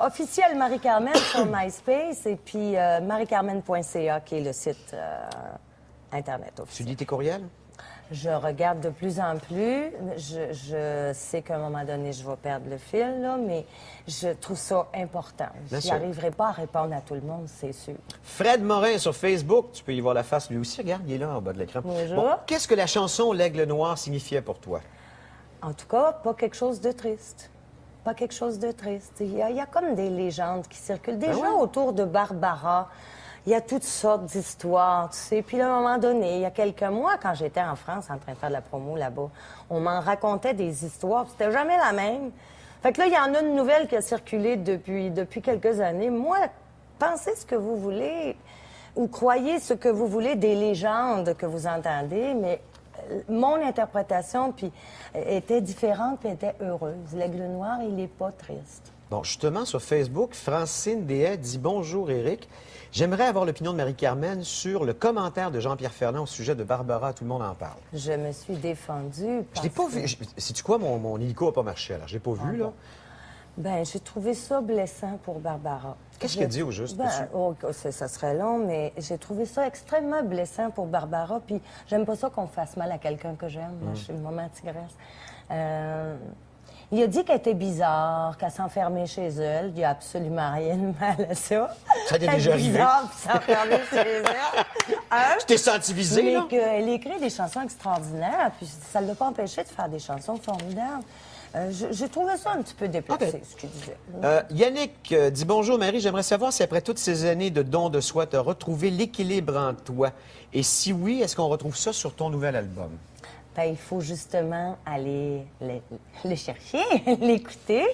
Officiel Marie-Carmen sur MySpace et puis mariecarmen.ca qui est le site Internet Tu officiel. lis tes courriels? Je regarde de plus en plus. Je sais qu'à un moment donné, je vais perdre le fil, là, mais je trouve ça important. Bien Je sûr. n'arriverai pas à répondre à tout le monde, c'est sûr. Fred Morin sur Facebook, tu peux y voir la face lui aussi. Regarde, il est là en bas de l'écran. Bonjour. Qu'est-ce que la chanson L'Aigle Noir signifiait pour toi? En tout cas, pas quelque chose de triste. Pas quelque chose de triste. Il y a comme des légendes qui circulent. Déjà ouais? autour de Barbara, il y a toutes sortes d'histoires, tu sais. Puis à un moment donné, il y a quelques mois, quand j'étais en France en train de faire de la promo là-bas, on m'en racontait des histoires, puis c'était jamais la même. Fait que là, il y en a une nouvelle qui a circulé depuis quelques années. Moi, pensez ce que vous voulez ou croyez ce que vous voulez des légendes que vous entendez, mais mon interprétation puis était différente puis était heureuse. L'aigle noir, il n'est pas triste. Bon, justement, sur Facebook, Francine Deshaies dit « Bonjour, Éric. J'aimerais avoir l'opinion de Marie-Carmen sur le commentaire de Jean-Pierre Ferland au sujet de Barbara. Tout le monde en parle. » Je me suis défendue. Je l'ai pas vu. Sais-tu quoi? Mon hélico n'a pas marché, alors. Je l'ai pas vu, là. Ben, j'ai trouvé ça blessant pour Barbara. Qu'est-ce qu'elle dit au juste? Ça serait long, mais j'ai trouvé ça extrêmement blessant pour Barbara. Puis j'aime pas ça qu'on fasse mal à quelqu'un que j'aime. Moi, je suis une maman tigresse. Il a dit qu'elle était bizarre, qu'elle s'enfermait chez elle. Il n'y a absolument rien de mal à ça. Ça t'est déjà arrivé? Bizarre, puis s'enfermer chez elle. Hein? Je t'ai senti visé, Mais là? qu'elle écrit des chansons extraordinaires, puis ça ne l'a pas empêché de faire des chansons formidables. J'ai trouvé ça un petit peu déplacé, ce qu'il disait. Yannick dit « Bonjour, Marie. J'aimerais savoir si après toutes ces années de dons de soi, tu as retrouvé l'équilibre en toi. Et si oui, est-ce qu'on retrouve ça sur ton nouvel album? » Ben, il faut justement aller le chercher, l'écouter.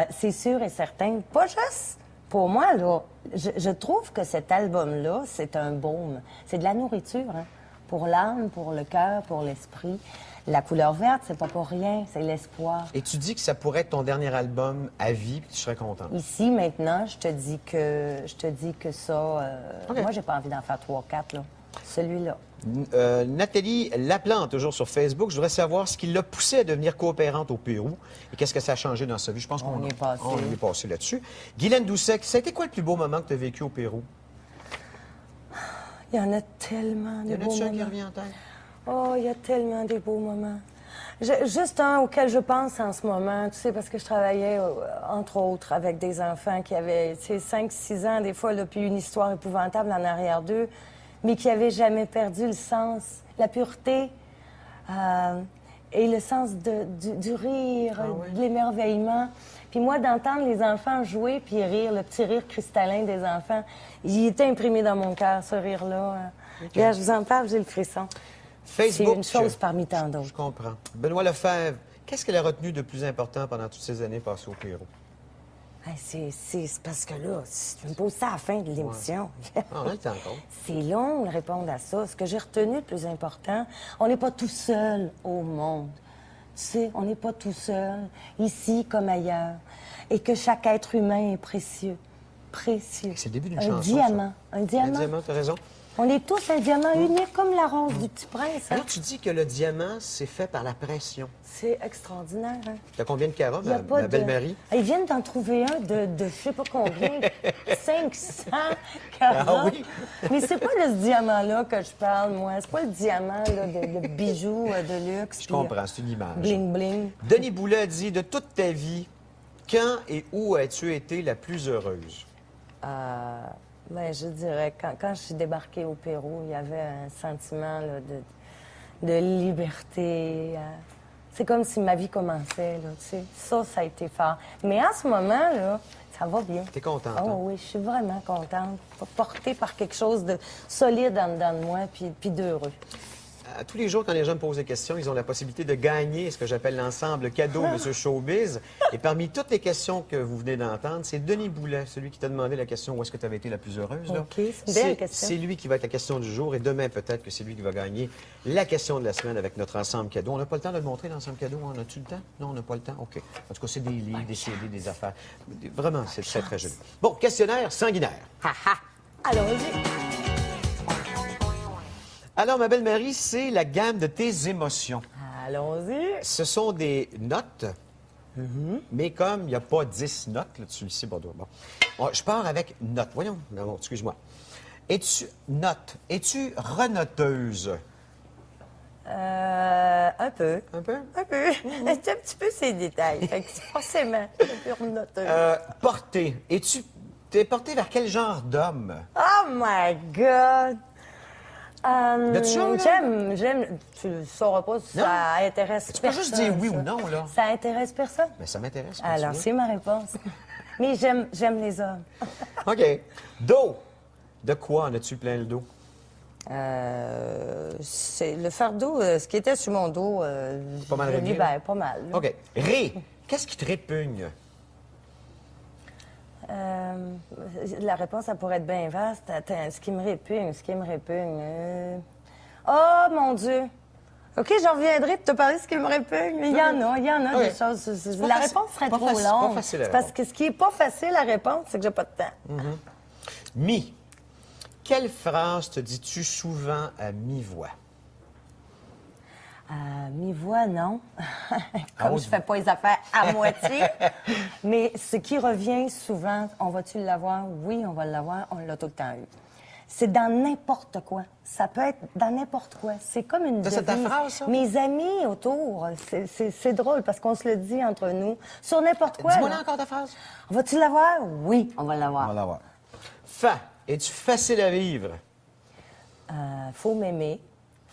C'est sûr et certain. Pas juste pour moi, là. Je trouve que cet album-là, c'est un baume. C'est de la nourriture, hein, pour l'âme, pour le cœur, pour l'esprit. La couleur verte, c'est pas pour rien, c'est l'espoir. Et tu dis que ça pourrait être ton dernier album à vie, puis tu serais content. Ici, maintenant, je te dis que ça... OK. Moi, j'ai pas envie d'en faire 3 ou 4, là. Celui-là. Nathalie Laplante, toujours sur Facebook, je voudrais savoir ce qui l'a poussée à devenir coopérante au Pérou et qu'est-ce que ça a changé dans sa vie. Je pense qu'on On y est passé. on y est passé là-dessus. Guylaine Doucet, ça a été quoi le plus beau moment que tu as vécu au Pérou? Il y en a tellement Il de y en beaux a-tu un moments. qui revient en tête? Oh, il y a tellement des beaux moments. Juste un auquel je pense en ce moment, tu sais, parce que je travaillais, entre autres, avec des enfants qui avaient, tu sais, 5-6 ans, des fois, là, puis une histoire épouvantable en arrière d'eux, mais qui n'avaient jamais perdu le sens, la pureté et le sens du rire, de l'émerveillement. Puis moi, d'entendre les enfants jouer puis rire, le petit rire cristallin des enfants, il était imprimé dans mon cœur, ce rire-là. Regarde, je vous en parle, j'ai le frisson. C'est Facebook. une chose parmi tant Je d'autres. comprends. Benoît Lefebvre, qu'est-ce qu'elle a retenu de plus important pendant toutes ces années passées au Pérou? Hey, c'est parce que là, si tu me poses ça à la fin de l'émission, Ah, on a le temps encore. c'est long de répondre à ça. Ce que j'ai retenu le plus important, on n'est pas tout seul au monde. Tu sais, on n'est pas tout seul, ici comme ailleurs. Et que chaque être humain est précieux. Précieux. C'est le début d'une Un chanson, diamant. Un Un diamant. diamant, t'as raison. On est tous un diamant unique comme la rose du petit prince. hein. Alors, tu dis que le diamant, c'est fait par la pression. C'est extraordinaire. Hein? T'as combien de carats, Il y a ma pas de- belle-Marie? Ils viennent d'en trouver un de je sais pas combien, 500 carats. Ah oui? Mais c'est pas de ce diamant-là que je parle, moi. C'est pas le diamant là, de bijoux de luxe. Je comprends, c'est une image. Bling bling. Denis Boulet dit, de toute ta vie, quand et où as-tu été la plus heureuse? Ben, je dirais, quand je suis débarquée au Pérou, il y avait un sentiment là, de liberté. C'est comme si ma vie commençait, là, tu sais. Ça a été fort. Mais en ce moment, là, ça va bien. T'es contente, Oh hein? oui, je suis vraiment contente. Portée par quelque chose de solide en dedans de moi, puis d'heureux. Tous les jours, quand les gens me posent des questions, ils ont la possibilité de gagner ce que j'appelle l'ensemble cadeau Monsieur Showbiz. Et parmi toutes les questions que vous venez d'entendre, c'est Denis Boulet, celui qui t'a demandé la question où est-ce que tu avais été la plus heureuse. Là. OK, c'est une belle question. C'est lui qui va être la question du jour et demain, peut-être que c'est lui qui va gagner la question de la semaine avec notre ensemble cadeau. On n'a pas le temps de le montrer, l'ensemble cadeau. On a-tu le temps? Non, on n'a pas le temps. OK. En tout cas, c'est des livres, des CD, des affaires. Vraiment, c'est très, très joli. Bon, questionnaire sanguinaire. Allons-y. Alors, ma belle Marie, c'est la gamme de tes émotions. Allons-y. Ce sont des notes mais comme il n'y a pas 10 notes, là, tu le sais, Bordeaux. Bon. Je pars avec note. Voyons, non, excuse-moi. Es-tu renoteuse? Un peu. Un peu? Un peu. C'est un petit peu ces détails. Fait que forcément, un peu noteuse. Portée. T'es portée vers quel genre d'homme? Oh my God! Là-dessus, là? J'aime. Tu ne sauras pas si Non. ça intéresse Tu peux personne. juste dire oui ça. ou non, là. Ça intéresse personne? Mais ça m'intéresse. quand Alors, tu veux. c'est ma réponse. Mais j'aime les hommes. OK. Dos. De quoi en as-tu plein le dos? C'est le fardeau, ce qui était sur mon dos, Pas mal je réglé, libère pas mal. là. OK. Ré. Qu'est-ce qui te répugne? La réponse, ça pourrait être bien vaste. Attends, ce qui me répugne. Oh, mon Dieu! OK, j'en reviendrai de te parler de ce qui me répugne. Mais il y en a OK. des choses. pas La facile- réponse serait pas trop facile- longue. pas facile à C'est parce répondre. que ce qui n'est pas facile à répondre, c'est que j'ai pas de temps. Mi. Quelle phrase te dis-tu souvent à mi-voix? Mi-voix, non. Comme haute je fais pas les affaires à moitié. Mais ce qui revient souvent, on va-tu l'avoir? Oui, on va l'avoir. On l'a tout le temps eu. C'est dans n'importe quoi. Ça peut être dans n'importe quoi. C'est comme une Ça, c'est ta devise. phrase, ça? Mes amis autour, c'est drôle parce qu'on se le dit entre nous. Sur n'importe quoi. Dis-moi là. là encore ta phrase. On va-tu l'avoir? Oui, on va On l'avoir. va l'avoir. Fa. Es-tu facile à vivre? Faut m'aimer.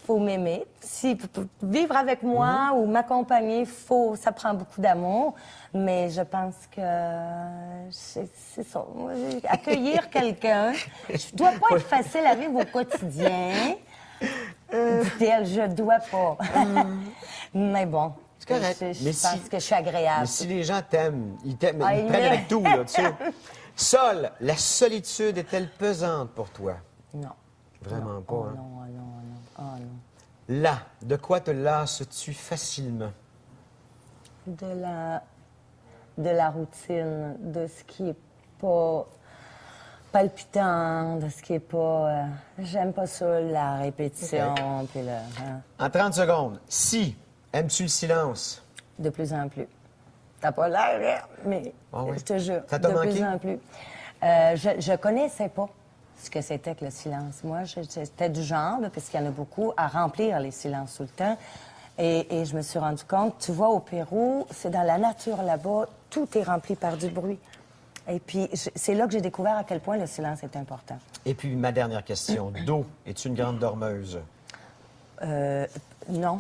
Faut m'aimer. Si vivre avec moi ou m'accompagner, ça prend beaucoup d'amour. Mais je pense que c'est ça. Moi, accueillir quelqu'un, je dois pas être facile à vivre au quotidien. Dit-elle, je dois pas. Mais bon, C'est correct. je Mais pense si- que je suis agréable. Mais si les gens t'aiment, ils t'aiment, Ah, ils ils prennent m'aiment. avec tout, là, tu sais. Sol, la solitude est-elle pesante pour toi? Non. Vraiment pas, Oh hein? non, oh non, oh non. Oh non. Là, de quoi te lasses-tu facilement? De la routine, de ce qui est pas palpitant, de ce qui est pas... j'aime pas ça, la répétition, puis En 30 secondes. Si, aimes-tu le silence? de plus en plus. T'as pas l'air, mais Ah ouais? je te jure, Ça t'a de manqué? plus en plus. Je connaissais pas ce que c'était que le silence. Moi, j'étais du genre, là, parce qu'il y en a beaucoup, à remplir les silences tout le temps. Et je me suis rendu compte, tu vois, au Pérou, c'est dans la nature là-bas, tout est rempli par du bruit. Et puis, c'est là que j'ai découvert à quel point le silence est important. Et puis, ma dernière question. Dos, es-tu une grande dormeuse? Non.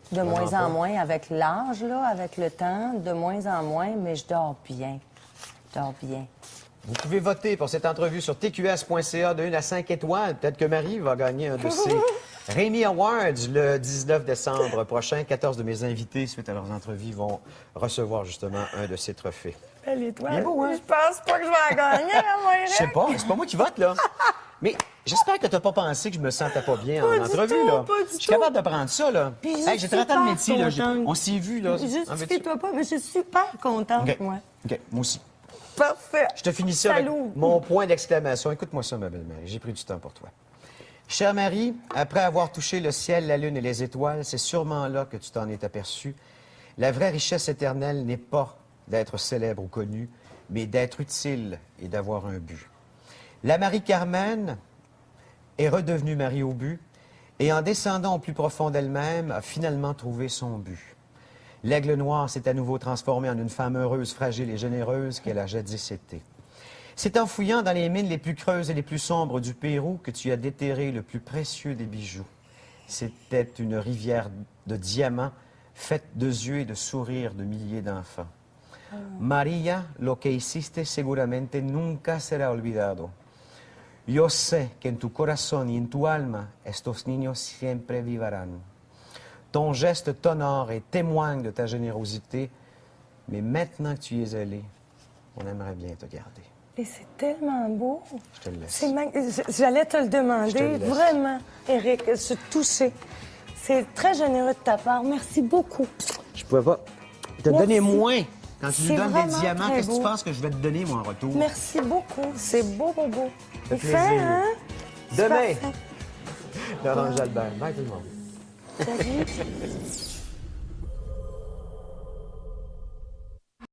De Vraiment moins pas. en moins, avec l'âge, là, avec le temps, de moins en moins, mais je dors bien. Je dors bien. Vous pouvez voter pour cette entrevue sur tqs.ca de 1 à 5 étoiles. Peut-être que Marie va gagner un de ces Rémi Awards le 19 décembre prochain. 14 de mes invités, suite à leurs entrevues, vont recevoir justement un de ces trophées. Belle étoile. Il est beau, hein? Je pense pas que je vais en gagner, moi, Je sais pas, c'est pas moi qui vote, là. Mais j'espère que t'as pas pensé que je me sentais pas bien en Pas du entrevue, tout, là. pas du Je suis tout. capable de prendre ça, là. Puis je Hey, j'ai 30 ans de suis métier, là. super contente. On s'est vu, là. En veux-tu? Justifie-toi pas, mais je suis super contente, OK. moi. OK, moi aussi. Parfait. Je te finis ça avec Salut. mon point d'exclamation. Écoute-moi ça, ma belle Marie. J'ai pris du temps pour toi. Chère Marie, après avoir touché le ciel, la lune et les étoiles, c'est sûrement là que tu t'en es aperçu. La vraie richesse éternelle n'est pas d'être célèbre ou connu, mais d'être utile et d'avoir un but. La Marie-Carmen est redevenue Marie au but et en descendant au plus profond d'elle-même, a finalement trouvé son but. L'aigle noir s'est à nouveau transformé en une femme heureuse, fragile et généreuse qu'elle a jadis été. C'est en fouillant dans les mines les plus creuses et les plus sombres du Pérou que tu as déterré le plus précieux des bijoux. C'était une rivière de diamants faite de yeux et de sourires de milliers d'enfants. María, lo que hiciste seguramente nunca será olvidado. Yo sé que en tu corazón y en tu alma, estos niños siempre vivirán. Ton geste t'honore et témoigne de ta générosité, mais maintenant que tu y es allé, on aimerait bien te garder. Et c'est tellement beau. Je te le laisse. J'allais te le demander. Je te le laisse. Vraiment, Éric, je suis touchée. C'est très généreux de ta part. Merci beaucoup. Je pouvais pas te Merci. donner moins. Quand tu C'est nous donnes des vraiment diamants, très qu'est-ce que tu beau. penses que je vais te donner, moi, en retour? Merci beaucoup. C'est beau, beau, beau. fait Et plaisir. fin, hein? C'est Demain, parfait. Laurent Jalbert. Bye tout le monde. Salut.